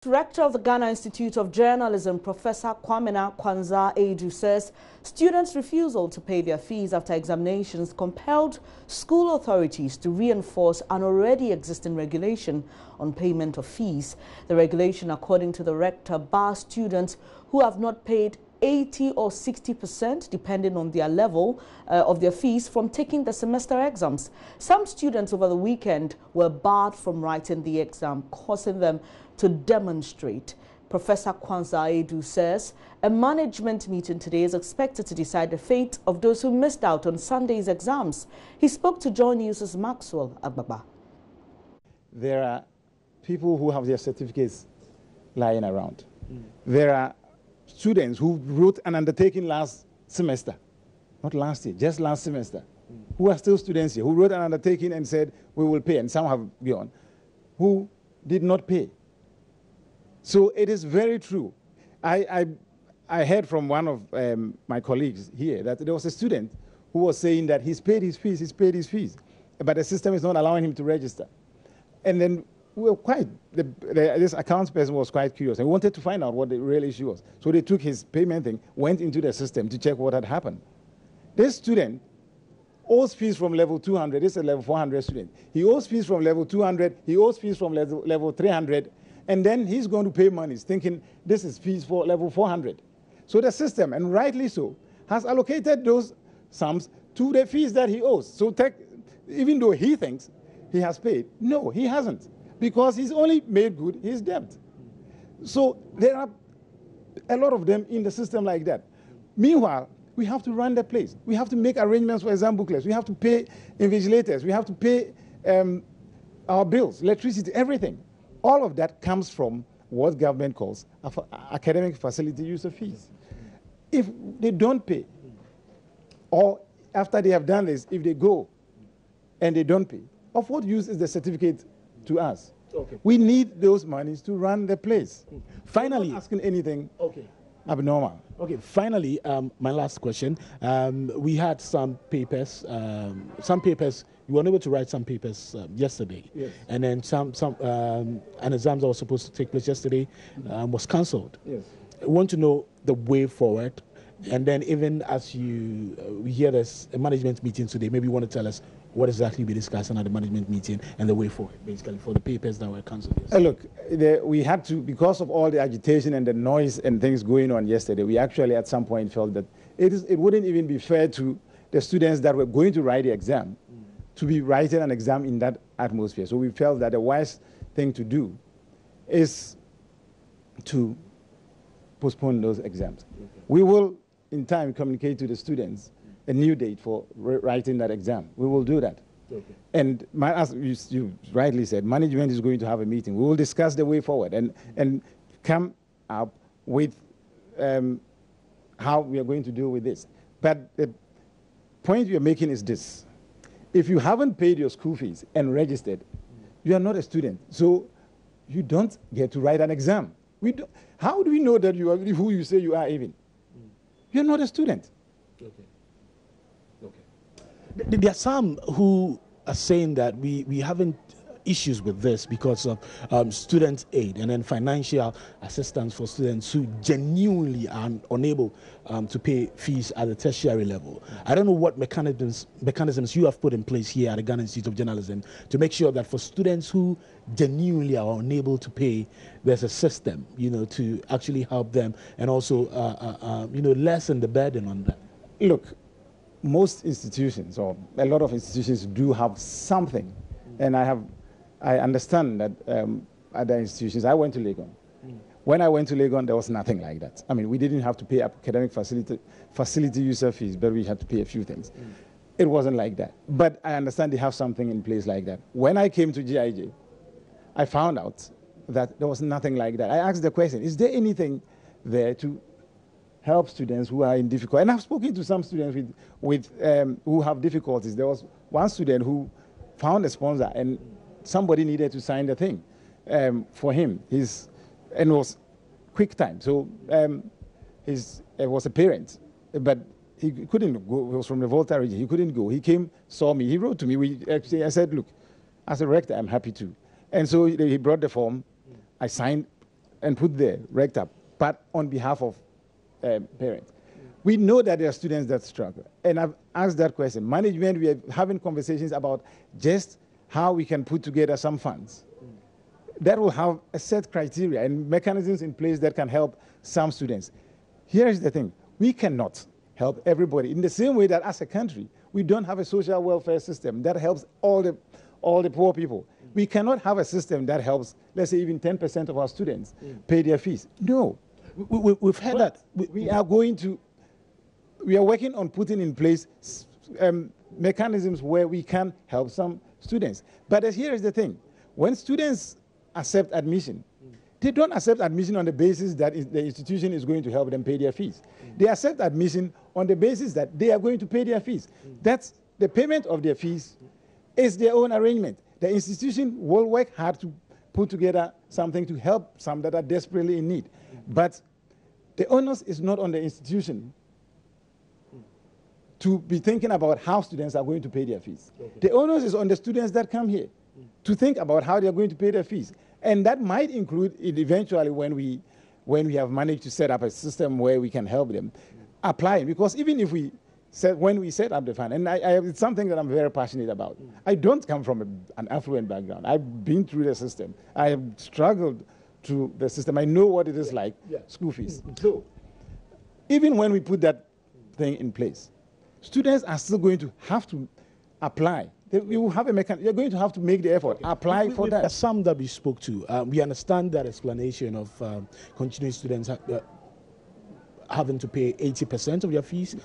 Rector of the Ghana Institute of Journalism, Professor Kwamena Kwanzaa-Edu, says students' refusal to pay their fees after examinations compelled school authorities to reinforce an already existing regulation on payment of fees. The regulation, according to the rector, bars students who have not paid 80 or 60%, depending on their level of their fees, from taking the semester exams. Some students over the weekend were barred from writing the exam, causing them to demonstrate. Professor Kwanzaa-Edu says a management meeting today is expected to decide the fate of those who missed out on Sunday's exams. He spoke to JoyNews' Maxwell Agbaba. There are people who have their certificates lying around. There are students who wrote an undertaking last semester, not last year, just last semester, who are still students here, who wrote an undertaking and said, we will pay, and some have gone, who did not pay. So it is very true. I heard from one of my colleagues here that there was a student who was saying that he's paid his fees, but the system is not allowing him to register. And then we were this accounts person was quite curious and wanted to find out what the real issue was. So they took his payment thing, went into the system to check what had happened. This student owes fees from level 200. This is a level 400 student. He owes fees from level 200. He owes fees from level 300. And then he's going to pay monies thinking this is fees for level 400. So the system, and rightly so, has allocated those sums to the fees that he owes. So even though he thinks he has paid, no, he hasn't, because he's only made good his debt. So there are a lot of them in the system like that. Meanwhile, we have to run the place. We have to make arrangements for exam booklets. We have to pay invigilators. We have to pay our bills, electricity, everything. All of that comes from what government calls academic facility user fees. If they don't pay, or after they have done this, if they go and they don't pay, of what use is the certificate to us? Okay. We need those monies to run the place. Finally, not asking anything abnormal. Okay, finally, my last question. We had some papers, you were unable to write some papers yesterday. Yes. And then an exam that was supposed to take place yesterday was cancelled. Yes. I want to know the way forward. And then even as we hear there's a management meeting today, maybe you want to tell us what exactly we discussed at the management meeting and the way forward, basically, for the papers that were cancelled yesterday. Look, we had to, because of all the agitation and the noise and things going on yesterday, we actually at some point felt that it wouldn't even be fair to the students that were going to write the exam to be writing an exam in that atmosphere. So we felt that the wise thing to do is to postpone those exams. Okay. We will, in time, communicate to the students a new date for writing that exam. We will do that. Okay. And as you rightly said, management is going to have a meeting. We will discuss the way forward and come up with how we are going to deal with this. But the point you're making is this. If you haven't paid your school fees and registered, you are not a student. So you don't get to write an exam. How do we know that you are who you say you are even? You're not a student. Okay. Okay. There are some who are saying that we haven't issues with this because of student aid and then financial assistance for students who genuinely are unable to pay fees at the tertiary level. I don't know what mechanisms you have put in place here at the Ghana Institute of Journalism to make sure that for students who genuinely are unable to pay, there's a system, to actually help them and also, lessen the burden on them. Look, most institutions, or a lot of institutions, do have something, and I understand that other institutions. I went to Legon. When I went to Legon, there was nothing like that. I mean, we didn't have to pay academic facility user fees, but we had to pay a few things. It wasn't like that. But I understand they have something in place like that. When I came to GIJ, I found out that there was nothing like that. I asked the question, is there anything there to help students who are in difficulty? And I've spoken to some students who have difficulties. There was one student who found a sponsor, and somebody needed to sign the thing for him. And it was quick time. So it was a parent, but he couldn't go. He was from the Volta region. He couldn't go. He came, saw me. He wrote to me. I said, look, as a rector, I'm happy to. And so he brought the form. I signed and put there, Rector, but on behalf of parents. We know that there are students that struggle. And I've asked that question. Management, we are having conversations about just how we can put together some funds that will have a set criteria and mechanisms in place that can help some students. Here is the thing. We cannot help everybody in the same way that as a country, we don't have a social welfare system that helps all the poor people. We cannot have a system that helps, let's say, even 10% of our students pay their fees. No. We've heard that. We are working on putting in place mechanisms where we can help some students. But here is the thing. When students accept admission, they don't accept admission on the basis that the institution is going to help them pay their fees. They accept admission on the basis that they are going to pay their fees. That's the payment of their fees is their own arrangement. The institution will work hard to put together something to help some that are desperately in need. But the onus is not on the institution to be thinking about how students are going to pay their fees. The onus is on the students that come here to think about how they are going to pay their fees. And that might include it eventually when we have managed to set up a system where we can help them apply. Because even if when we set up the fund, and it's something that I'm very passionate about. I don't come from an affluent background. I've been through the system. I have struggled through the system. I know what it is like, school fees. So even when we put that thing in place, students are still going to have to apply. We will have a mechanism. You're going to have to make the effort, apply for that. Some that we spoke to, we understand that explanation of continuing students having to pay 80% of their fees.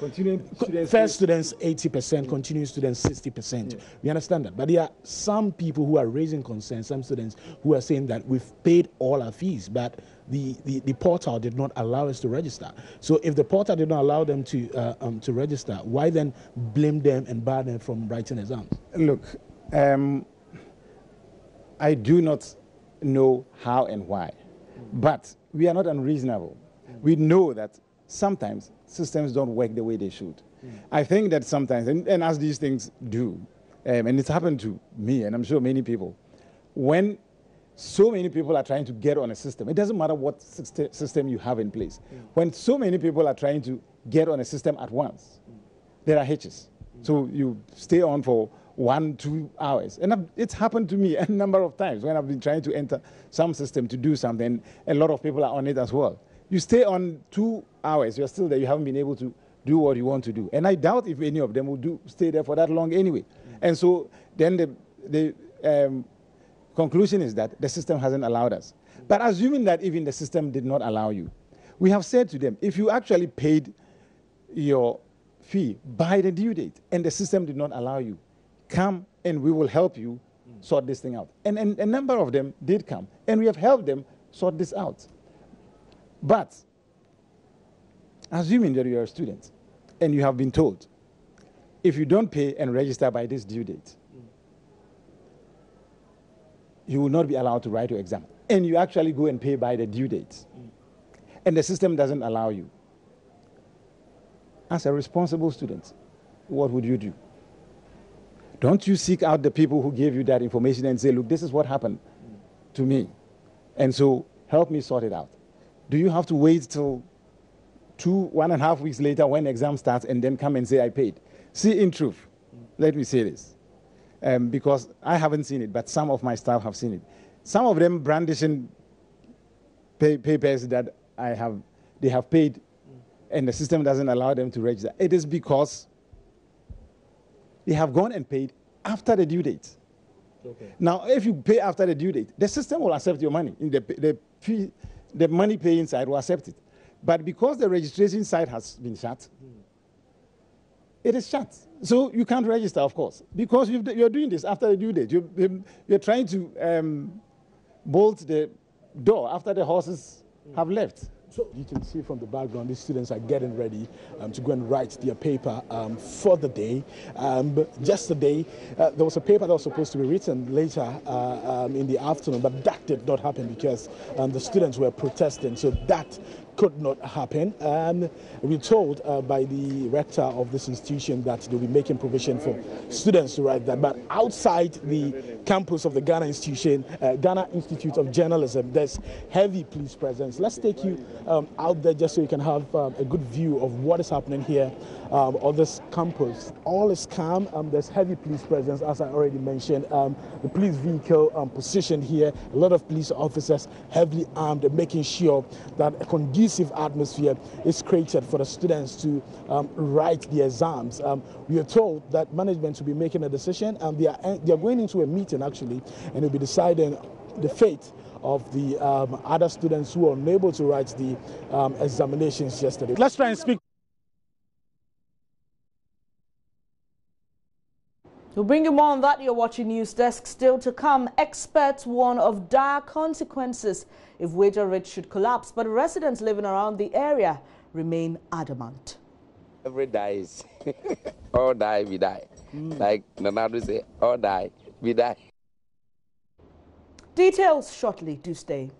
First students 80%, continuing students 60%. Yes. We understand that. But there are some people who are raising concerns, some students who are saying that we've paid all our fees, but the portal did not allow us to register. So if the portal did not allow them to register, why then blame them and bar them from writing exams? Look, I do not know how and why, but we are not unreasonable. We know that sometimes systems don't work the way they should. I think that sometimes, and as these things do, and it's happened to me, and I'm sure many people, when so many people are trying to get on a system, it doesn't matter what system you have in place. When so many people are trying to get on a system at once, there are hitches. So you stay on for 1-2 hours. And it's happened to me a number of times when I've been trying to enter some system to do something. A lot of people are on it as well. You stay on 2 hours, you're still there, you haven't been able to do what you want to do. And I doubt if any of them will stay there for that long anyway. And so then the conclusion is that the system hasn't allowed us. But assuming that even the system did not allow you, we have said to them, if you actually paid your fee by the due date and the system did not allow you, come and we will help you sort this thing out. And a number of them did come, and we have helped them sort this out. But assuming that you are a student and you have been told, if you don't pay and register by this due date, you will not be allowed to write your exam. And you actually go and pay by the due date. And the system doesn't allow you. As a responsible student, what would you do? Don't you seek out the people who gave you that information and say, look, this is what happened to me. And so help me sort it out. Do you have to wait till 1.5 weeks later when the exam starts and then come and say I paid? See, in truth, let me say this, because I haven't seen it, but some of my staff have seen it. Some of them brandishing papers that they have paid and the system doesn't allow them to register. It is because they have gone and paid after the due date. Okay. Now, if you pay after the due date, the system will accept your money. The money paying side will accept it. But because the registration side has been shut, it is shut. So you can't register, of course, because you're doing this after the due date. You're trying to bolt the door after the horses have left. So you can see from the background, these students are getting ready to go and write their paper for the day. Yesterday, there was a paper that was supposed to be written later in the afternoon, but that did not happen because the students were protesting, so that could not happen. We're told by the rector of this institution that they'll be making provision for students to write that. But outside the campus of the Ghana Institute of Journalism, there's heavy police presence. Let's take you out there just so you can have a good view of what is happening here on this campus. All is calm. There's heavy police presence, as I already mentioned. The police vehicle positioned here, a lot of police officers heavily armed, making sure that a conducive atmosphere is created for the students to write the exams. We are told that management will be making a decision, and they are going into a meeting actually, and they'll be deciding the fate of the other students who were unable to write the examinations yesterday. Let's try and speak. We'll bring you more on that. You're watching News Desk. Still to come, experts warn of dire consequences if Wager Ridge should collapse, but residents living around the area remain adamant. Every dies. All die, we die. Like Nanadu say, all die, we die. Details shortly. Do stay.